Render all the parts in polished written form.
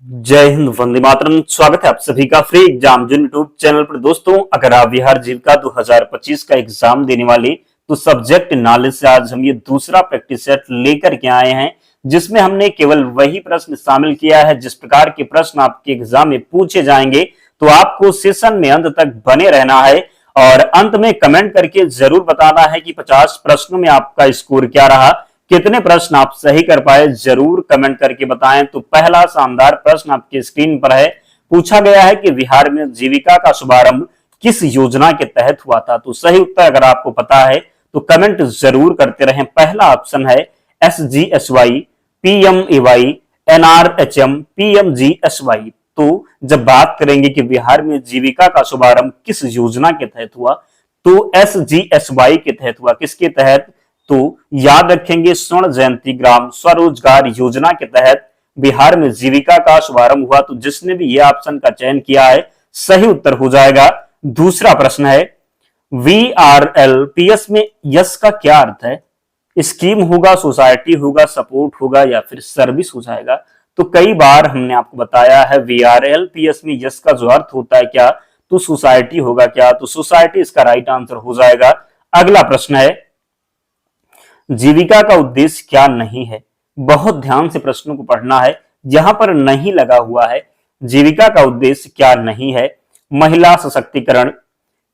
जय हिंद, वंदे मातरम। स्वागत है आप सभी का फ्री एग्जाम जो यूट्यूब चैनल पर। दोस्तों, अगर आप बिहार जीविका 2025 का एग्जाम देने वाले तो सब्जेक्ट नॉलेज से आज हम ये दूसरा प्रैक्टिस सेट लेकर के आए हैं, जिसमें हमने केवल वही प्रश्न शामिल किया है जिस प्रकार के प्रश्न आपके एग्जाम में पूछे जाएंगे। तो आपको सेशन में अंत तक बने रहना है और अंत में कमेंट करके जरूर बताना है कि 50 प्रश्नों में आपका स्कोर क्या रहा, कितने प्रश्न आप सही कर पाए, जरूर कमेंट करके बताएं। तो पहला शानदार प्रश्न आपके स्क्रीन पर है। पूछा गया है कि बिहार में जीविका का शुभारंभ किस योजना के तहत हुआ था। तो सही उत्तर अगर आपको पता है तो कमेंट जरूर करते रहें। पहला ऑप्शन है SGSY, PMAY, NRHM, PMGSY। तो जब बात करेंगे कि बिहार में जीविका का शुभारंभ किस योजना के तहत हुआ, तो SGSY के तहत हुआ। किसके तहत? तो याद रखेंगे, स्वर्ण जयंती ग्राम स्वरोजगार योजना के तहत बिहार में जीविका का शुभारंभ हुआ। तो जिसने भी यह ऑप्शन का चयन किया है सही उत्तर हो जाएगा। दूसरा प्रश्न है, VRLPS में यस का क्या अर्थ है? स्कीम होगा, सोसाइटी होगा, सपोर्ट होगा या फिर सर्विस हो जाएगा? तो कई बार हमने आपको बताया है VRLPS में यस का जो अर्थ होता है क्या, तो सोसाइटी होगा क्या? तो सोसाइटी इसका राइट आंसर हो जाएगा। अगला प्रश्न है, जीविका का उद्देश्य क्या नहीं है? बहुत ध्यान से प्रश्नों को पढ़ना है, यहां पर नहीं लगा हुआ है। जीविका का उद्देश्य क्या नहीं है? महिला सशक्तिकरण,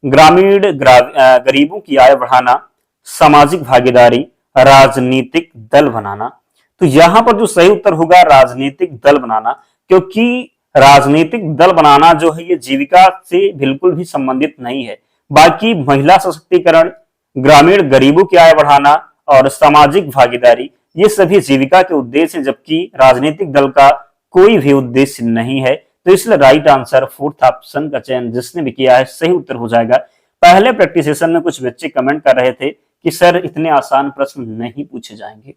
ग्रामीण गरीबों की आय बढ़ाना, सामाजिक भागीदारी, राजनीतिक दल बनाना। तो यहां पर जो सही उत्तर होगा राजनीतिक दल बनाना, क्योंकि राजनीतिक दल बनाना जो है ये जीविका से बिल्कुल भी संबंधित नहीं है। बाकी महिला सशक्तिकरण, ग्रामीण गरीबों की आय बढ़ाना और सामाजिक भागीदारी ये सभी जीविका के उद्देश्य हैं, जबकि राजनीतिक दल का कोई भी उद्देश्य नहीं है। तो इसलिए राइट आंसर फोर्थ ऑप्शन का चयन जिसने भी किया है सही उत्तर हो जाएगा। पहले प्रैक्टिस सेशन में कुछ बच्चे कमेंट कर रहे थे कि सर इतने आसान प्रश्न नहीं पूछे जाएंगे,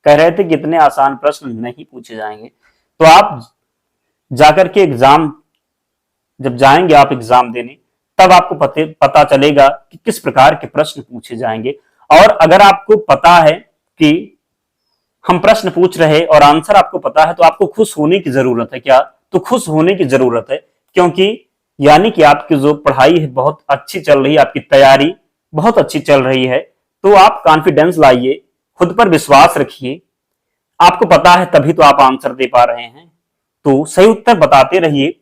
कह रहे थे कि इतने आसान प्रश्न नहीं पूछे जाएंगे। तो आप जाकर के एग्जाम जब जाएंगे आप एग्जाम देने, तब आपको पता चलेगा कि किस प्रकार के प्रश्न पूछे जाएंगे। और अगर आपको पता है कि हम प्रश्न पूछ रहे और आंसर आपको पता है तो आपको खुश होने की जरूरत है। क्या? तो खुश होने की जरूरत है, क्योंकि यानी कि आपकी जो पढ़ाई है बहुत अच्छी चल रही है, आपकी तैयारी बहुत अच्छी चल रही है। तो आप कॉन्फिडेंस लाइए, खुद पर विश्वास रखिए। आपको पता है तभी तो आप आंसर दे पा रहे हैं। तो सही उत्तर बताते रहिए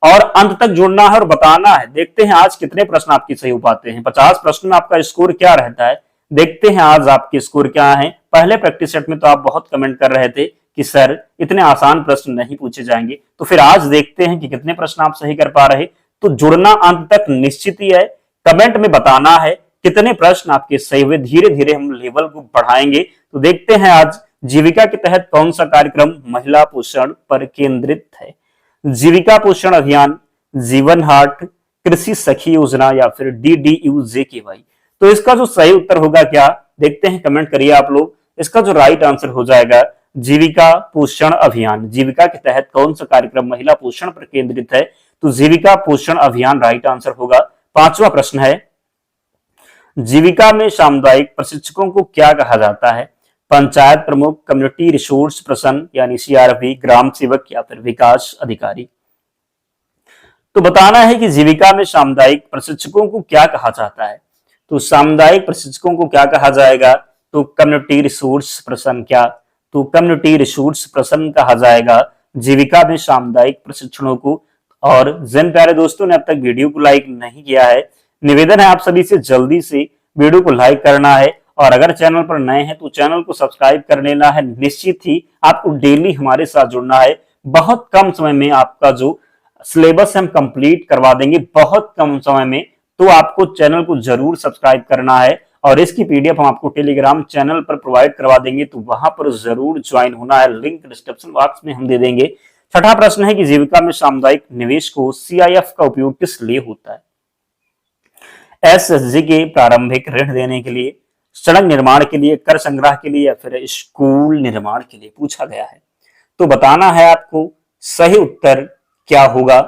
और अंत तक जुड़ना है और बताना है। देखते हैं आज कितने प्रश्न आपके सही हो पाते हैं। 50 प्रश्न में आपका स्कोर क्या रहता है, देखते हैं आज आपके स्कोर क्या है। पहले प्रैक्टिस सेट में तो आप बहुत कमेंट कर रहे थे कि सर इतने आसान प्रश्न नहीं पूछे जाएंगे, तो फिर आज देखते हैं कि कितने प्रश्न आप सही कर पा रहे। तो जुड़ना अंत तक निश्चित ही है, कमेंट में बताना है कितने प्रश्न आपके सही हुए। धीरे धीरे हम लेवल को बढ़ाएंगे। तो देखते हैं आज जीविका के तहत कौन सा कार्यक्रम महिला पोषण पर केंद्रित है। जीविका पोषण अभियान, जीवन हाट, कृषि सखी योजना या फिर DDU-JKY। तो इसका जो सही उत्तर होगा क्या, देखते हैं, कमेंट करिए आप लोग। इसका जो राइट आंसर हो जाएगा जीविका पोषण अभियान। जीविका के तहत कौन सा कार्यक्रम महिला पोषण पर केंद्रित है, तो जीविका पोषण अभियान राइट आंसर होगा। पांचवा प्रश्न है, जीविका में सामुदायिक प्रशिक्षकों को क्या कहा जाता है? पंचायत प्रमुख, कम्युनिटी रिसोर्स पर्सन यानी CRP, ग्राम सेवक या फिर विकास अधिकारी। तो बताना है कि जीविका में सामुदायिक प्रशिक्षकों को क्या कहा जाता है। तो सामुदायिक प्रशिक्षकों को क्या कहा जाएगा, तो कम्युनिटी रिसोर्स पर्सन। क्या? तो कम्युनिटी रिसोर्स पर्सन कहा जाएगा जीविका में सामुदायिक प्रशिक्षणों को। और जिन प्यारे दोस्तों ने अब तक वीडियो को लाइक नहीं किया है, निवेदन है आप सभी से जल्दी से वीडियो को लाइक करना है और अगर चैनल पर नए हैं तो चैनल को सब्सक्राइब कर लेना है। निश्चित ही आपको डेली हमारे साथ जुड़ना है। बहुत कम समय में आपका जो सिलेबस हम कंप्लीट करवा देंगे, बहुत कम समय में। तो आपको चैनल को जरूर सब्सक्राइब करना है और इसकी PDF हम आपको टेलीग्राम चैनल पर प्रोवाइड करवा देंगे, तो वहां पर जरूर ज्वाइन होना है। लिंक डिस्क्रिप्शन बॉक्स में हम दे देंगे। छठा प्रश्न है कि जीविका में सामुदायिक निवेश को CIF का उपयोग किस लिए होता है? SSG के प्रारंभिक ऋण देने के लिए, सड़क निर्माण के लिए, कर संग्रह के लिए या फिर स्कूल निर्माण के लिए पूछा गया है। तो बताना है आपको सही उत्तर क्या होगा।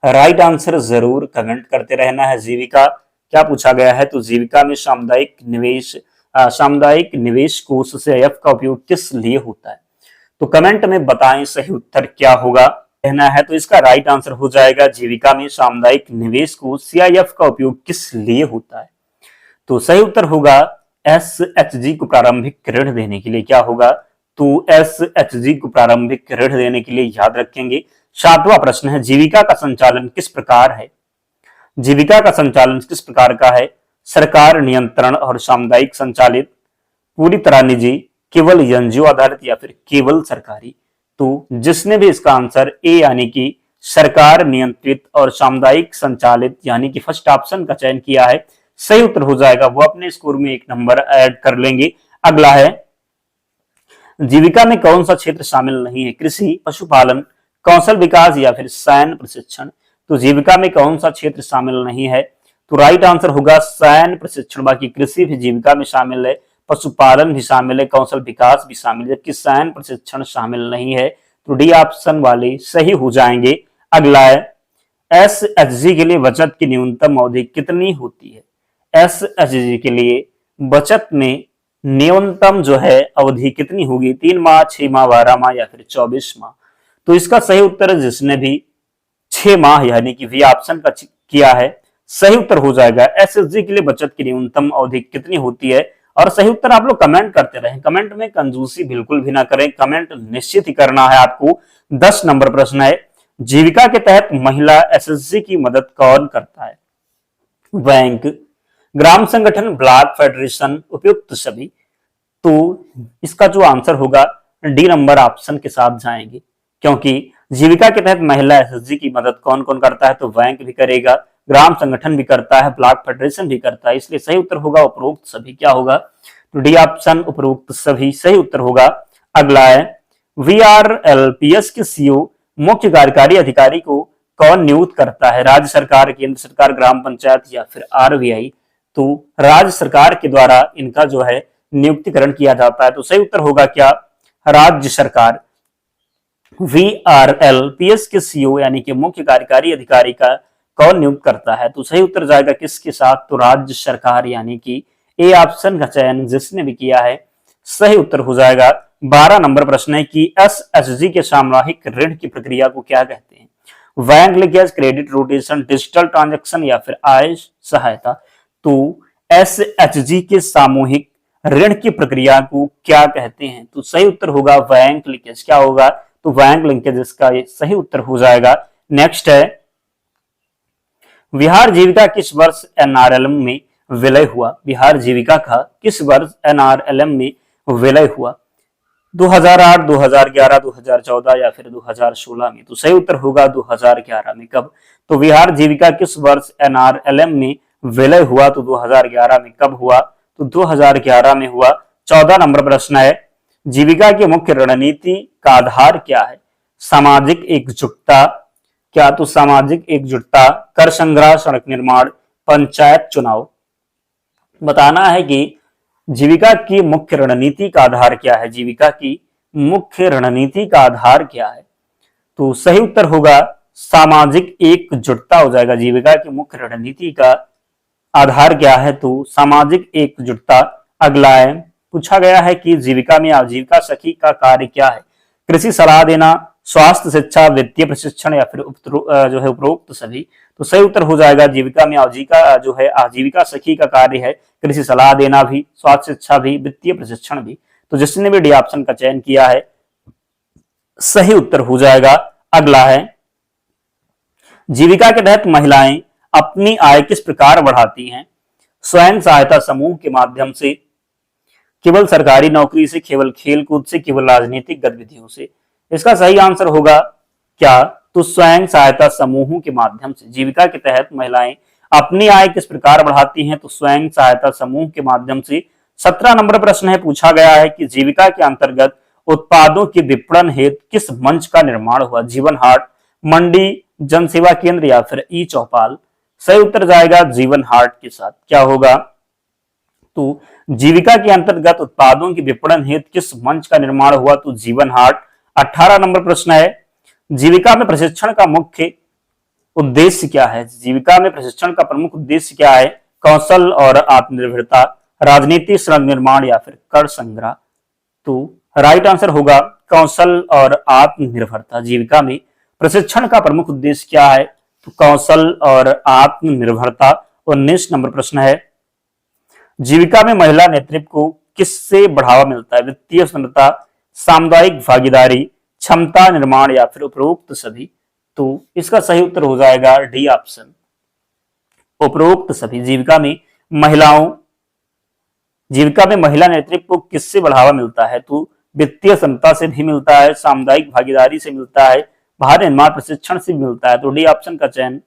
राइट आंसर जरूर कमेंट करते रहना है। जीविका क्या पूछा गया है, तो जीविका में सामुदायिक निवेश कोष CIF का उपयोग किस लिए होता है। तो कमेंट में बताएं सही उत्तर क्या होगा। कहना है तो इसका राइट आंसर हो जाएगा जीविका में सामुदायिक निवेश को सीआईएफ का उपयोग किस लिए होता है। तो सही उत्तर होगा एसएचजी को प्रारंभिक ऋण देने के लिए। क्या होगा? तो एसएचजी को प्रारंभिक ऋण देने के लिए याद रखेंगे। 7वां प्रश्न है जीविका का संचालन किस प्रकार है? जीविका का संचालन किस प्रकार का है? सरकार नियंत्रण और सामुदायिक संचालित, पूरी तरह निजी, केवल एनजीओ आधारित या फिर केवल सरकारी। तो जिसने भी इसका आंसर ए यानी कि सरकार नियंत्रित और सामुदायिक संचालित यानी कि फर्स्ट ऑप्शन का चयन किया है, सही उत्तर हो जाएगा। वो अपने स्कोर में 1 नंबर ऐड कर लेंगे। अगला है जीविका में कौन सा क्षेत्र शामिल नहीं है? कृषि, पशुपालन, कौशल विकास या फिर सैन्य प्रशिक्षण। तो जीविका में कौन सा क्षेत्र शामिल नहीं है? तो राइट आंसर होगा सैन्य प्रशिक्षण। बाकी कृषि भी जीविका में शामिल है, पशुपालन भी शामिल है, कौशल विकास भी शामिल है, जबकि सैन्य प्रशिक्षण शामिल नहीं है। तो डी ऑप्शन वाले सही हो जाएंगे। अगला है एसएचजी के लिए बचत की न्यूनतम अवधि कितनी होती है? एसएचजी के लिए बचत में न्यूनतम जो है अवधि कितनी होगी? 3 माह, 6 माह, 12 माह या फिर 24 माह। तो इसका सही उत्तर जिसने भी 6 माह यानी कि वी ऑप्शन का किया है, सही उत्तर हो जाएगा। एसएचजी के लिए बचत की न्यूनतम अवधि कितनी होती है? और सही उत्तर आप लोग कमेंट करते रहें, कमेंट में कंजूसी बिल्कुल भी ना करें, कमेंट निश्चित ही करना है आपको। 10 नंबर प्रश्न है जीविका के तहत महिला एसएचजी की मदद कौन करता है? बैंक, ग्राम संगठन, ब्लॉक फेडरेशन, उपयुक्त सभी। तो इसका जो आंसर होगा डी नंबर ऑप्शन के साथ जाएंगे, क्योंकि जीविका के तहत महिला एसएचजी की मदद कौन कौन करता है? तो बैंक भी करेगा, ग्राम संगठन भी करता है, ब्लॉक फेडरेशन भी करता है, इसलिए सही उत्तर होगा उपरोक्त सभी। क्या होगा? तो डी ऑप्शन उपरोक्त सभी सही उत्तर होगा। अगला है वीआरएलपीएस के सीईओ मुख्य कार्यकारी अधिकारी को कौन नियुक्त करता है? राज्य सरकार, केंद्र सरकार, ग्राम पंचायत या फिर आरबीआई। तो राज्य सरकार के द्वारा इनका जो है नियुक्तिकरण किया जाता है। तो सही उत्तर होगा क्या? राज्य सरकार। वीआरएलपीएस के सीईओ यानी कि मुख्य कार्यकारी अधिकारी का कौन नियुक्त करता है? तो सही उत्तर जाएगा किसके साथ? तो राज्य सरकार यानी कि ए ऑप्शन का चयन जिसने भी किया है, सही उत्तर हो जाएगा। 12 नंबर प्रश्न है कि एसएचजी के सामूहिक ऋण की प्रक्रिया को क्या कहते हैं? Bank linkage, credit rotation, digital transaction या फिर आय सहायता। तो एसएचजी के सामूहिक ऋण की प्रक्रिया को क्या कहते हैं? तो सही उत्तर होगा बैंक लिंकेज। क्या होगा? तो बैंक लिंकेज इसका सही उत्तर हो जाएगा। नेक्स्ट है बिहार जीविका किस वर्ष एनआरएलएम में विलय हुआ? बिहार जीविका का किस वर्ष एनआरएलएम में विलय हुआ? 2008, 2011, 2014 या फिर 2016 में। तो सही उत्तर होगा 2011 में। कब? तो बिहार जीविका किस वर्ष एनआरएलएम में विलय हुआ? तो 2011 में। कब हुआ? तो 2011 में हुआ। 14 नंबर प्रश्न है जीविका की मुख्य रणनीति का आधार क्या है? सामाजिक एकजुटता। क्या? तो सामाजिक एकजुटता, कर संग्रह, सड़क निर्माण, पंचायत चुनाव। बताना है कि जीविका की मुख्य रणनीति का आधार क्या है? जीविका की मुख्य रणनीति का आधार क्या है? तो सही उत्तर होगा सामाजिक एकजुटता हो जाएगा। जीविका की मुख्य रणनीति का आधार क्या है? तो सामाजिक एकजुटता। अगला है पूछा गया है कि जीविका में आजीविका सखी का कार्य क्या है? कृषि सलाह देना, स्वास्थ्य शिक्षा, वित्तीय प्रशिक्षण या फिर जो है उपरोक्त सभी। तो सही उत्तर हो जाएगा जीविका में आजीविका जो है आजीविका सखी का कार्य है कृषि सलाह देना भी, स्वास्थ्य शिक्षा भी, वित्तीय प्रशिक्षण भी। तो जिसने भी डी ऑप्शन का चयन किया है सही उत्तर हो जाएगा। अगला है जीविका के तहत महिलाएं अपनी आय किस प्रकार बढ़ाती हैं? स्वयं सहायता समूह के माध्यम से, केवल सरकारी नौकरी से, केवल खेल कूद से, केवल राजनीतिक गतिविधियों से। इसका सही आंसर होगा क्या? तो स्वयं सहायता समूहों के माध्यम से। जीविका के तहत महिलाएं अपनी आय किस प्रकार बढ़ाती हैं? तो स्वयं सहायता समूह के माध्यम से। 17 नंबर प्रश्न है पूछा गया है कि जीविका के अंतर्गत उत्पादों के विपणन हेतु किस मंच का निर्माण हुआ? जीवन हाट, मंडी, जन सेवा केंद्र या फिर ई चौपाल। सही उत्तर जाएगा जीवन हाट के साथ। क्या होगा? तो जीविका के अंतर्गत उत्पादों के विपणन हेतु किस मंच का निर्माण हुआ? तो जीवन हाट। 18 नंबर प्रश्न है जीविका में प्रशिक्षण का मुख्य उद्देश्य क्या है? जीविका में प्रशिक्षण का प्रमुख उद्देश्य क्या है? कौशल और आत्मनिर्भरता, राजनीति, श्रम निर्माण या फिर कर संग्रह। तो राइट आंसर होगा कौशल और आत्मनिर्भरता जीविका में प्रशिक्षण का प्रमुख उद्देश्य क्या है? तो कौशल और आत्मनिर्भरता। 19 नंबर प्रश्न है, जीविका में महिला नेतृत्व को किससे बढ़ावा मिलता है? वित्तीय स्वतंत्रता, सामुदायिक भागीदारी, क्षमता निर्माण या फिर उपरोक्त सभी। तो इसका सही उत्तर हो जाएगा डी ऑप्शन, उपरोक्त सभी। जीविका में महिला नेतृत्व को किससे बढ़ावा मिलता है? तो वित्तीय क्षमता से भी मिलता है, सामुदायिक भागीदारी से मिलता है, भार निर्माण प्रशिक्षण से भी मिलता है। तो डी ऑप्शन का चयन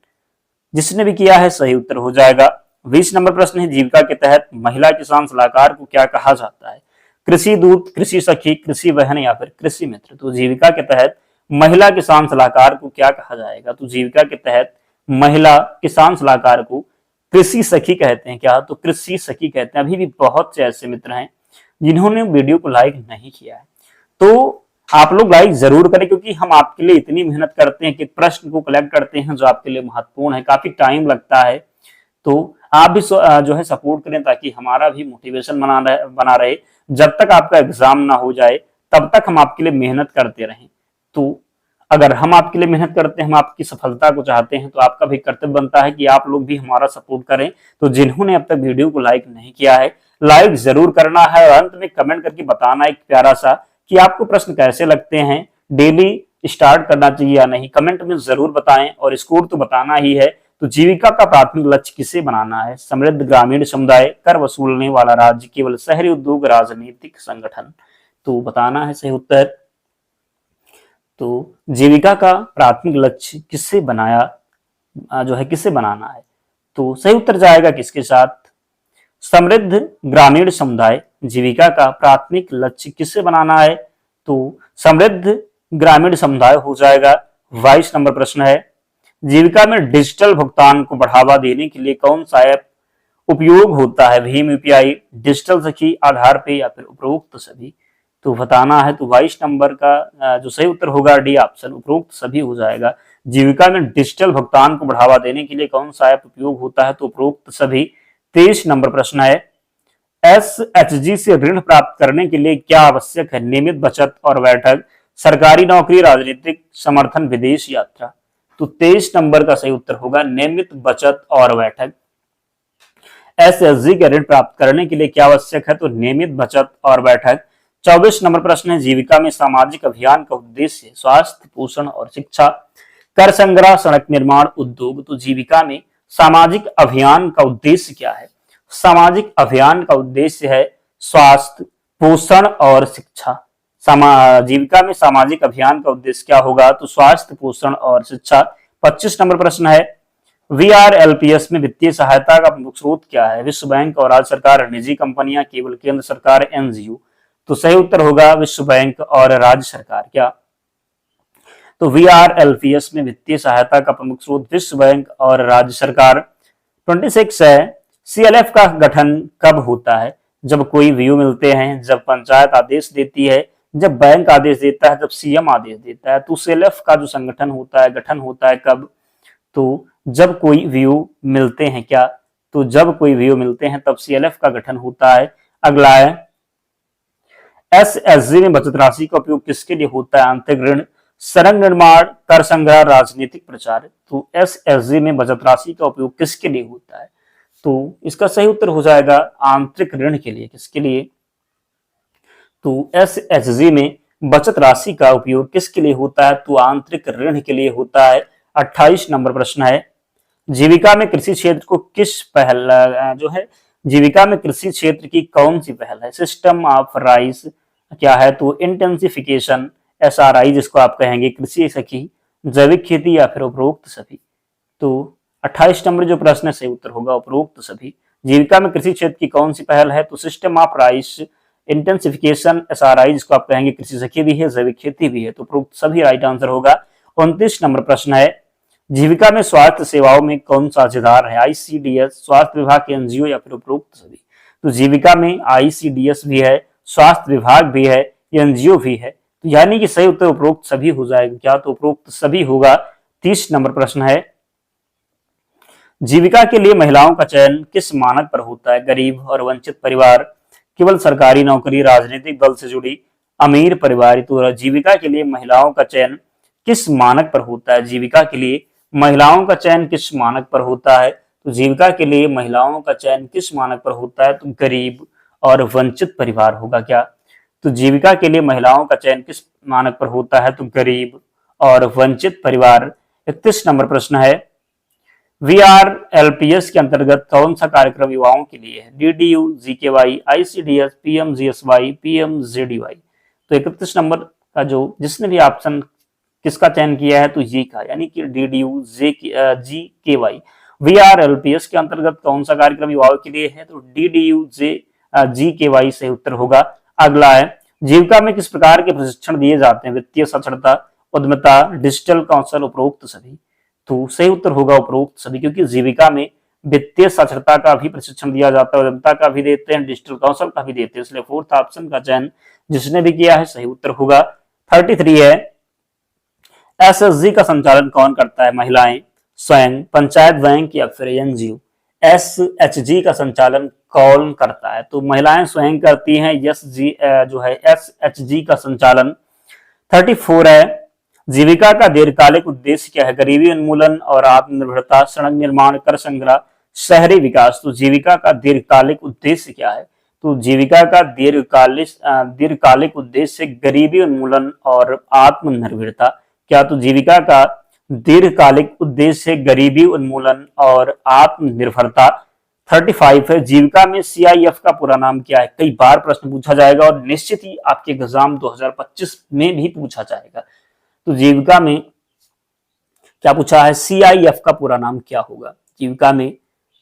जिसने भी किया है सही उत्तर हो जाएगा। 20 नंबर प्रश्न है, जीविका के तहत महिला किसान सलाहकार को क्या कहा जाता है? कृषि दूत, कृषि सखी, कृषि बहन या फिर कृषि मित्र। तो जीविका के तहत महिला किसान सलाहकार को क्या कहा जाएगा? तो जीविका के तहत महिला किसान सलाहकार को कृषि सखी कहते हैं। क्या? तो कृषि सखी कहते हैं। अभी भी बहुत से ऐसे मित्र हैं जिन्होंने वीडियो को लाइक नहीं किया है, तो आप लोग लाइक जरूर करें, क्योंकि हम आपके लिए इतनी मेहनत करते हैं कि प्रश्न को कलेक्ट करते हैं जो आपके लिए महत्वपूर्ण है, काफी टाइम लगता है। तो आप भी जो है सपोर्ट करें ताकि हमारा भी मोटिवेशन बना रहे। जब तक आपका एग्जाम ना हो जाए तब तक हम आपके लिए मेहनत करते रहें। तो अगर हम आपके लिए मेहनत करते हैं, हम आपकी सफलता को चाहते हैं, तो आपका भी कर्तव्य बनता है कि आप लोग भी हमारा सपोर्ट करें। तो जिन्होंने अब तक वीडियो को लाइक नहीं किया है, लाइक जरूर करना है और अंत में कमेंट करके बताना एक प्यारा सा कि आपको प्रश्न कैसे लगते हैं, डेली स्टार्ट करना चाहिए या नहीं, कमेंट में जरूर बताएं। और स्कोर तो बताना ही है। तो जीविका का प्राथमिक लक्ष्य किसे बनाना है? समृद्ध ग्रामीण समुदाय, कर वसूलने वाला राज्य, केवल शहरी उद्योग, राजनीतिक संगठन। तो बताना है सही उत्तर। तो जीविका का प्राथमिक लक्ष्य किससे किससे बनाना है? तो सही उत्तर जाएगा किसके साथ? समृद्ध ग्रामीण समुदाय। जीविका का प्राथमिक लक्ष्य किससे बनाना है? तो समृद्ध ग्रामीण समुदाय हो जाएगा। 22 नंबर प्रश्न है, जीविका में डिजिटल भुगतान को बढ़ावा देने के लिए कौन सा ऐप उपयोग होता है? भीम यूपीआई, डिजिटल सखी, आधार पे या फिर उपरोक्त सभी। तो बताना है। तो 22 नंबर का जो सही उत्तर होगा डी ऑप्शन, उपरोक्त सभी हो जाएगा। जीविका में डिजिटल भुगतान को बढ़ावा देने के लिए कौन सा ऐप उपयोग होता है? तो उपरोक्त सभी। 23 नंबर प्रश्न है, एसएचजी से ऋण प्राप्त करने के लिए क्या आवश्यक है? नियमित बचत और बैठक, सरकारी नौकरी, राजनीतिक समर्थन, विदेश यात्रा। तो 23 नंबर का सही उत्तर होगा नियमित बचत और बैठक। एसएचजी के ऋण प्राप्त करने के लिए क्या आवश्यक है? तो नियमित बचत और बैठक। 24 नंबर प्रश्न है, जीविका में सामाजिक अभियान का उद्देश्य स्वास्थ्य, पोषण और शिक्षा, कर संग्रह, सड़क निर्माण, उद्योग। तो जीविका में सामाजिक अभियान का उद्देश्य क्या है? सामाजिक अभियान का उद्देश्य है स्वास्थ्य, पोषण और शिक्षा। जीविका में सामाजिक अभियान का उद्देश्य क्या होगा? तो स्वास्थ्य, पोषण और शिक्षा। 25 नंबर प्रश्न है, वीआरएलपीएस में वित्तीय सहायता का प्रमुख स्रोत क्या है? विश्व बैंक और राज्य सरकार, निजी कंपनियां, केवल केंद्र सरकार, एनजीओ। तो सही उत्तर होगा विश्व बैंक और राज्य सरकार। क्या? तो वीआरएलपीएस में वित्तीय सहायता का प्रमुख स्रोत विश्व बैंक और राज्य सरकार। 26 है, सीएलएफ का गठन कब होता है? जब कोई व्यू मिलते हैं, जब पंचायत आदेश देती है, जब बैंक आदेश देता है, जब सीएम आदेश देता है। तो सीएलएफ का जो संगठन होता है, गठन होता है कब? तो जब कोई व्यू मिलते हैं। क्या? तो जब कोई व्यू मिलते हैं तब सीएलएफ का गठन होता है। अगला है, एसएचजी में बचत राशि का उपयोग किसके लिए होता है? आंतरिक ऋण, सड़क निर्माण, कर संग्रह, राजनीतिक प्रचार। तो एसएचजी में बचत राशि का उपयोग किसके लिए होता है? तो इसका सही उत्तर हो जाएगा आंतरिक ऋण के लिए। किसके लिए? तो एसएचजी में बचत राशि का उपयोग किसके लिए होता है? तो आंतरिक ऋण के लिए होता है। 28 नंबर प्रश्न है, जीविका में कृषि क्षेत्र को किस पहल जीविका में कृषि क्षेत्र की कौन सी पहल है? सिस्टम ऑफ राइस क्या है? तो इंटेंसिफिकेशन, एसआरआई जिसको आप कहेंगे, कृषि सखी, जैविक खेती या फिर उपरोक्त सभी। तो 28 नंबर जो प्रश्न है सही उत्तर होगा उपरोक्त सभी। जीविका में कृषि क्षेत्र की कौन सी पहल है? तो system of rice, intensification, SRI जिसको आप कहेंगे, कृषि सखी भी है, जैविक खेती भी है। तो उपरोक्त सभी राइट आंसर होगा। 29 नंबर प्रश्न है, जीविका में स्वास्थ्य सेवाओं में कौन साझेदार है? आईसीडीएस, स्वास्थ्य विभाग के एनजीओ या फिर उपरोक्त सभी। तो जीविका में आईसीडीएस भी है, स्वास्थ्य विभाग भी है, एनजीओ भी है। तो यानी कि सही उत्तर उपरोक्त सभी हो जाएगा। क्या? तो उपरोक्त सभी होगा। 30 नंबर प्रश्न है, जीविका के लिए महिलाओं का चयन किस मानक पर होता है? गरीब और वंचित परिवार, केवल सरकारी नौकरी, राजनीतिक दल से जुड़ी, अमीर परिवार। तो जीविका के लिए महिलाओं का चयन किस मानक पर होता है? जीविका के लिए महिलाओं का चयन किस मानक पर होता है? तो जीविका के लिए महिलाओं का चयन किस मानक पर होता है? तो गरीब और वंचित परिवार होगा क्या? तो जीविका के लिए महिलाओं का चयन किस मानक पर होता है? तो गरीब और वंचित परिवार। 31 नंबर प्रश्न है, VRLPS के अंतर्गत कौन सा कार्यक्रम युवाओं के लिए है? DDU, GKY, ICDS, PMGSY, PMJDY। तो 31 नंबर का जो जिसने भी ऑप्शन किसका चयन किया है तो ये का, यानी कि DDU, GKY। VRLPS के अंतर्गत कौन सा कार्यक्रम युवाओं के लिए है? तो DDU, GKY सही उत्तर होगा। अगला है, जीविका में किस प्रकार के प्रशिक्षण दिए जाते हैं? वित्तीय साक्षरता, उद्यमिता, डिजिटल कौशल, उपरोक्त सभी। तो सही उत्तर होगा उपरोक्त सभी, क्योंकि जीविका में वित्तीय साक्षरता का भी प्रशिक्षण दिया जाता है, उद्यमिता का भी देते हैं, डिजिटल कौशल का भी देते हैं, इसलिए फोर्थ ऑप्शन का चयन जिसने भी किया है सही उत्तर होगा। 33 है, SSG का संचालन कौन करता है? महिलाएं स्वयं, पंचायत बैंक या फिर NGO। SHG का संचालन कौन करता है? तो महिलाएं स्वयं करती हैं। जो है SHG का संचालन। 34 है, जीविका का दीर्घकालिक उद्देश्य क्या है? गरीबी उन्मूलन और आत्मनिर्भरता, सड़क निर्माण, कर संग्रह, शहरी विकास। तो जीविका का दीर्घकालिक उद्देश्य क्या है? तो जीविका का दीर्घकालिक उद्देश्य गरीबी उन्मूलन और आत्मनिर्भरता। क्या? तो जीविका का दीर्घकालिक उद्देश्य गरीबी उन्मूलन और आत्मनिर्भरता। 35 है, जीविका में CIF का पूरा नाम क्या है? कई बार प्रश्न पूछा जाएगा और निश्चित ही आपके एग्जाम 2025 में भी पूछा जाएगा। तो जीविका में क्या पूछा है? CIF का पूरा नाम क्या होगा? जीविका में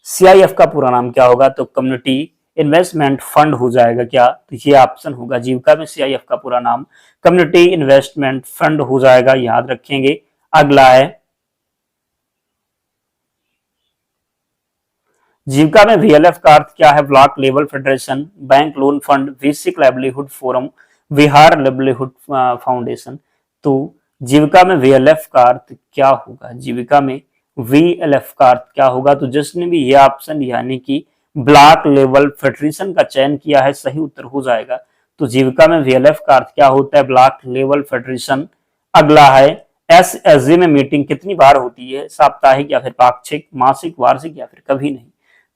CIF का पूरा नाम क्या होगा? तो कम्युनिटी इन्वेस्टमेंट फंड हो जाएगा क्या? तो ये ऑप्शन होगा। जीविका में CIF का पूरा नाम कम्युनिटी इन्वेस्टमेंट फंड हो जाएगा, याद रखेंगे। अगला है, जीविका में VLF का अर्थ क्या है? Block level federation, bank loan fund, basic livelihood forum, Bihar livelihood foundation. तो जीविका में VLF का अर्थ क्या होगा? जीविका में VLF का अर्थ क्या होगा? तो जिसने भी ये ऑप्शन यानी कि ब्लॉक लेवल फेडरेशन का चयन किया है सही उत्तर हो जाएगा। तो जीविका में VLF का अर्थ क्या होता है? Block level federation. अगला है, SSG में मीटिंग कितनी बार होती है? साप्ताहिक या फिर पाक्षिक, मासिक, वार्षिक या फिर कभी नहीं।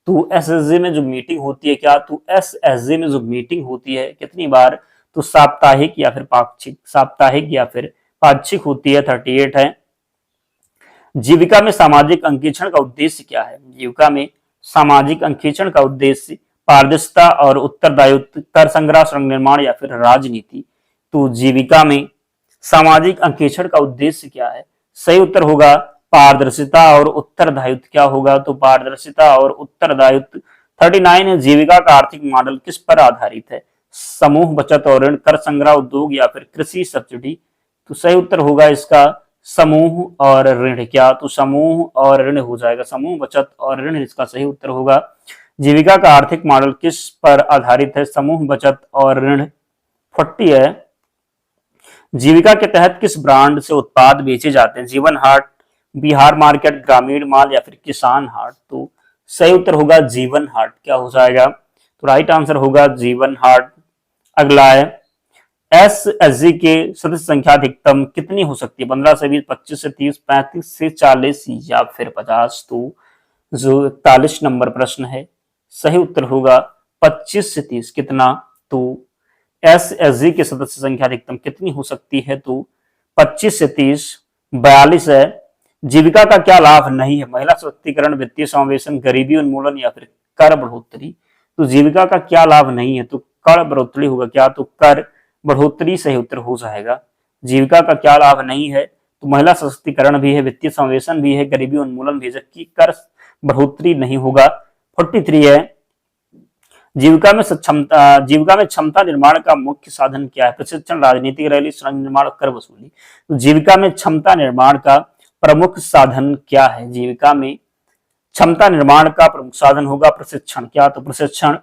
तो SSG में जो मीटिंग होती है क्या? तो SSG में जो मीटिंग होती है कितनी बार? तो साप्ताहिक या फिर पाक्षिक, साप्ताहिक या फिर पाक्षिक होती है। 38 है, जीविका में सामाजिक अंकेक्षण का उद्देश्य क्या है? जीविका में सामाजिक अंकेक्षण का उद्देश्य पारदर्शिता और उत्तरदायित्व, कर संग्रह, सड़क निर्माण या फिर राजनीति। तो जीविका में सामाजिक अंकेक्षण का उद्देश्य क्या है? सही उत्तर होगा पारदर्शिता और उत्तरदायित्व। क्या होगा? तो पारदर्शिता और उत्तरदायित्व। 39 है, जीविका का आर्थिक मॉडल किस पर आधारित है? समूह बचत और ऋण, कर संग्रह, उद्योग या फिर कृषि सब्सिडी। तो सही उत्तर होगा इसका समूह और ऋण। क्या? तो समूह और ऋण हो जाएगा, समूह बचत और ऋण इसका सही उत्तर होगा। जीविका का आर्थिक मॉडल किस पर आधारित है? समूह बचत और ऋण। 40 है, जीविका के तहत किस ब्रांड से उत्पाद बेचे जाते हैं? जीवन हाट, बिहार मार्केट, ग्रामीण माल या फिर किसान हाट। तो सही उत्तर होगा जीवन हाट। क्या हो जाएगा? तो राइट आंसर होगा जीवन हाट। अगला है, SSG के सदस्य संख्या अधिकतम कितनी हो सकती है? 15 से 20, 25 से 30, 35 से 40 या फिर 50। तो जो 41 नंबर प्रश्न है सही उत्तर होगा 25 से 30। कितना? तो SSG के सदस्य संख्या अधिकतम कितनी हो सकती है? तो 25 से 30। 42 है, जीविका का क्या लाभ नहीं है? महिला सशक्तिकरण, वित्तीय समावेशन, गरीबी उन्मूलन या फिर कर बढ़ोतरी। तो जीविका का क्या लाभ नहीं है? तो कर बढ़ोतरी होगा। क्या? तो कर बढ़ोतरी सही उत्तर हो जाएगा। जीविका का क्या लाभ नहीं है? तो महिला सशक्तिकरण भी है, वित्तीय समावेशन भी है, गरीबी उन्मूलन भी है, जबकि कर बढ़ोतरी नहीं होगा। 43 है, जीविका में क्षमता निर्माण का मुख्य साधन क्या है? प्रशिक्षण, राजनीतिक रैली, सड़क निर्माण, कर वसूली। तो जीविका में क्षमता निर्माण का प्रमुख साधन क्या है? जीविका में क्षमता निर्माण का प्रमुख साधन होगा प्रशिक्षण। क्या? तो प्रशिक्षण।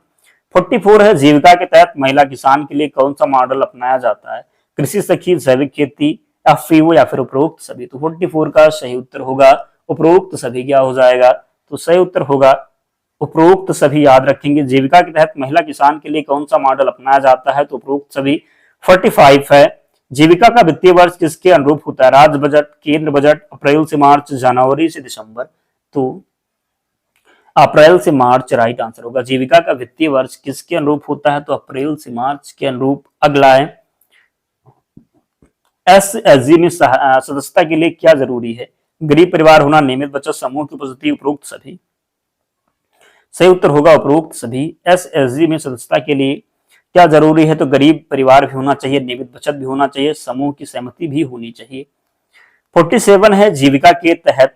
44 है, जीविका के तहत महिला किसान के लिए कौन सा मॉडल अपनाया जाता है? कृषि सखी, जैविक खेती, FPO या फिर उपरोक्त सभी। तो 44 का सही उत्तर होगा उपरोक्त सभी। क्या हो जाएगा? तो सही उत्तर होगा उपरोक्त सभी, याद रखेंगे। जीविका के तहत महिला किसान के लिए कौन सा मॉडल अपनाया जाता है? तो उपरोक्त सभी। 45 है, जीविका का वित्तीय वर्ष किसके अनुरूप होता है? राज्य बजट, केंद्र बजट, अप्रैल से मार्च, जनवरी से दिसंबर। तो अप्रैल से मार्च राइट आंसर होगा। जीविका का वित्तीय वर्ष किसके अनुरूप होता है? तो अप्रैल से मार्च के अनुरूप। अगला है, एसएचजी में सदस्यता के लिए क्या जरूरी है? गरीब परिवार होना, नियमित बचत समूह की उपस्थिति, उपरोक्त सभी। सही उत्तर होगा उपरोक्त सभी। एसएचजी में सदस्यता के लिए क्या जरूरी है? तो गरीब परिवार भी होना चाहिए, नियमित बचत भी होना चाहिए, समूह की सहमति भी होनी चाहिए। 47 है, जीविका के तहत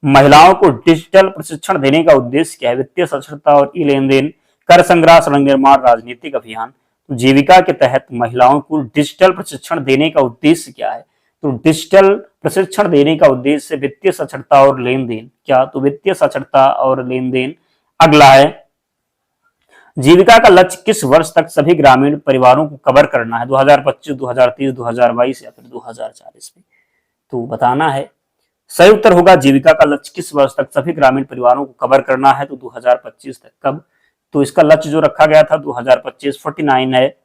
महिलाओं को डिजिटल प्रशिक्षण देने का उद्देश्य क्या है? वित्तीय साक्षरता और ई लेन देन, कर संग्रह, सड़क निर्माण, राजनीतिक अभियान। तो जीविका के तहत महिलाओं को डिजिटल प्रशिक्षण देने का उद्देश्य क्या है? तो डिजिटल प्रशिक्षण देने का उद्देश्य वित्तीय साक्षरता और लेन देन। क्या? तो वित्तीय साक्षरता और लेन देन। अगला है, जीविका का लक्ष्य किस वर्ष तक सभी ग्रामीण परिवारों को कवर करना है? 2025, 2030, 2022 या फिर 2040 में? तो बताना है। सही उत्तर होगा, जीविका का लक्ष्य किस वर्ष तक सभी ग्रामीण परिवारों को कवर करना है? तो 2025 तक। कब? तो इसका लक्ष्य जो रखा गया था 2025। 49 है,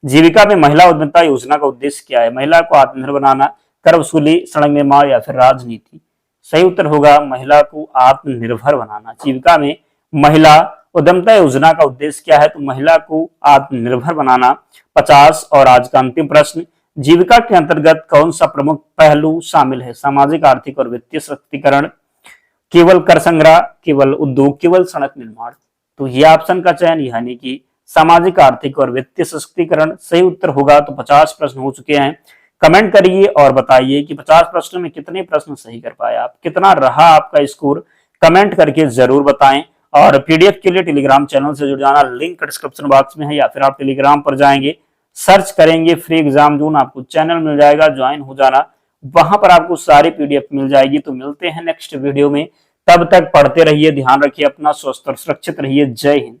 जीविका में महिला उद्यमिता योजना का उद्देश्य क्या है? महिला को आत्मनिर्भर बनाना, कर वसूली, सड़क निर्माण या फिर राजनीति। सही उत्तर होगा महिला को आत्मनिर्भर बनाना। जीविका में महिला उद्यमिता योजना का उद्देश्य क्या है? तो महिला को आत्मनिर्भर बनाना। 50 और आज का अंतिम प्रश्न, जीविका के अंतर्गत कौन सा प्रमुख पहलू शामिल है? सामाजिक, आर्थिक और वित्तीय सशक्तिकरण, केवल कर संग्रह, केवल उद्योग, केवल सड़क निर्माण। तो ये ऑप्शन का चयन यानी कि सामाजिक, आर्थिक और वित्तीय सशक्तिकरण सही उत्तर होगा। तो 50 प्रश्न हो चुके हैं। कमेंट करिए और बताइए कि 50 प्रश्नों में कितने प्रश्न सही कर पाए आप, कितना रहा आपका स्कोर, कमेंट करके जरूर बताएं। और पीडीएफ के लिए टेलीग्राम चैनल से जुड़ जाना, लिंक डिस्क्रिप्शन बॉक्स में है, या फिर आप टेलीग्राम पर जाएंगे, सर्च करेंगे फ्री एग्जाम जोन, आपको चैनल मिल जाएगा, ज्वाइन हो जाना, वहां पर आपको सारी पीडीएफ मिल जाएगी। तो मिलते हैं नेक्स्ट वीडियो में, तब तक पढ़ते रहिए, ध्यान रखिए अपना, स्वस्थ और सुरक्षित रहिए। जय हिंद।